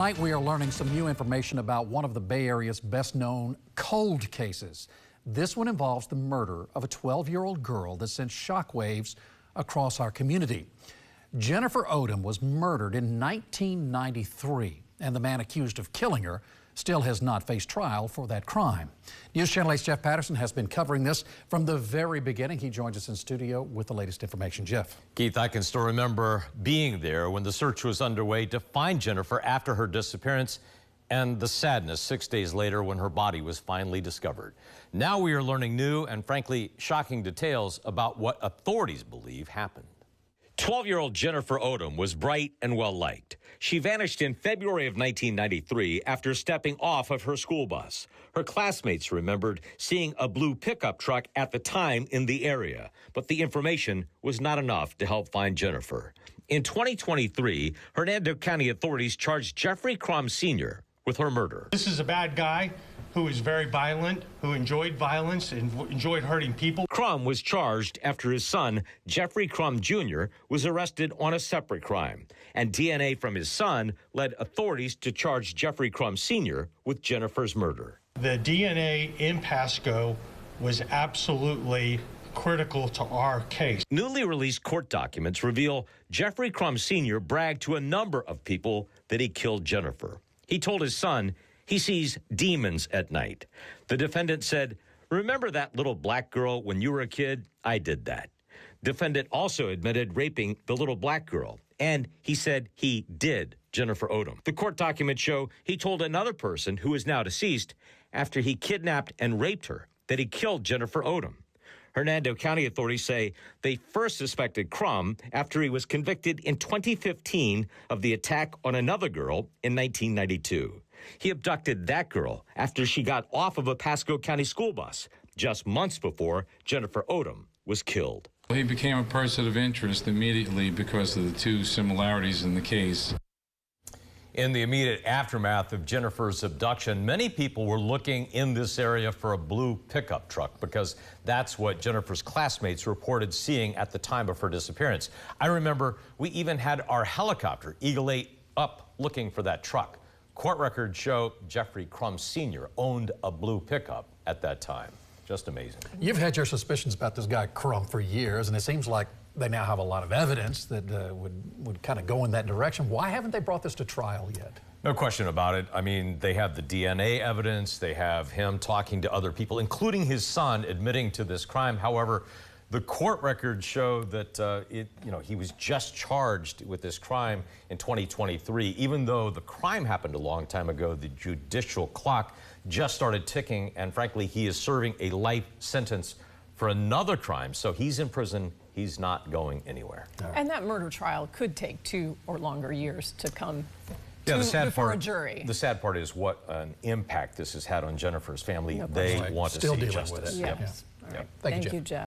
Tonight we are learning some new information about one of the Bay Area's best-known cold cases. This one involves the murder of a 12-year-old girl that sent shockwaves across our community. Jennifer Odom was murdered in 1993, and the man accused of killing her still has not faced trial for that crime. News Channel 8's Jeff Patterson has been covering this from the very beginning. He joins us in studio with the latest information. Jeff. Keith, I can still remember being there when the search was underway to find Jennifer after her disappearance, and the sadness 6 days later when her body was finally discovered. Now we are learning new and frankly shocking details about what authorities believe happened. 12-year-old Jennifer Odom was bright and well-liked. She vanished in February of 1993 after stepping off of her school bus. Her classmates remembered seeing a blue pickup truck at the time in the area, but the information was not enough to help find Jennifer. In 2023, Hernando County authorities charged Jeffrey Crum Sr. with her murder. This is a bad guy who is very violent, who enjoyed violence and enjoyed hurting people. Crum was charged after his son, Jeffrey Crum Jr., was arrested on a separate crime. And DNA from his son led authorities to charge Jeffrey Crum Sr. with Jennifer's murder. The DNA in Pasco was absolutely critical to our case. Newly released court documents reveal Jeffrey Crum Sr. bragged to a number of people that he killed Jennifer. He told his son he sees demons at night. The defendant said, "Remember that little black girl when you were a kid? I did that." Defendant also admitted raping the little black girl, and he said he did Jennifer Odom. The court documents show he told another person who is now deceased after he kidnapped and raped her that he killed Jennifer Odom. Hernando County authorities say they first suspected Crum after he was convicted in 2015 of the attack on another girl in 1992. He abducted that girl after she got off of a Pasco County school bus just months before Jennifer Odom was killed. He became a person of interest immediately because of the two similarities in the case. In the immediate aftermath of Jennifer's abduction, many people were looking in this area for a blue pickup truck because that's what Jennifer's classmates reported seeing at the time of her disappearance. I remember we even had our helicopter, Eagle 8, up looking for that truck. Court records show Jeffrey Crum Sr. owned a blue pickup at that time. Just amazing. You've had your suspicions about this guy Crum for years, and it seems like they now have a lot of evidence that would kind of go in that direction. Why haven't they brought this to trial yet? No question about it. I mean, they have the DNA evidence. They have him talking to other people, including his son, admitting to this crime. However, the court records show that he was just charged with this crime in 2023. Even though the crime happened a long time ago, the judicial clock just started ticking, and frankly, he is serving a life sentence for another crime. So he's in prison. He's not going anywhere. Right. And that murder trial could take 2 or longer years to come before a jury. The sad part is what an impact this has had on Jennifer's family. They want to see justice. Yes. Yep. Thank you, Jeff.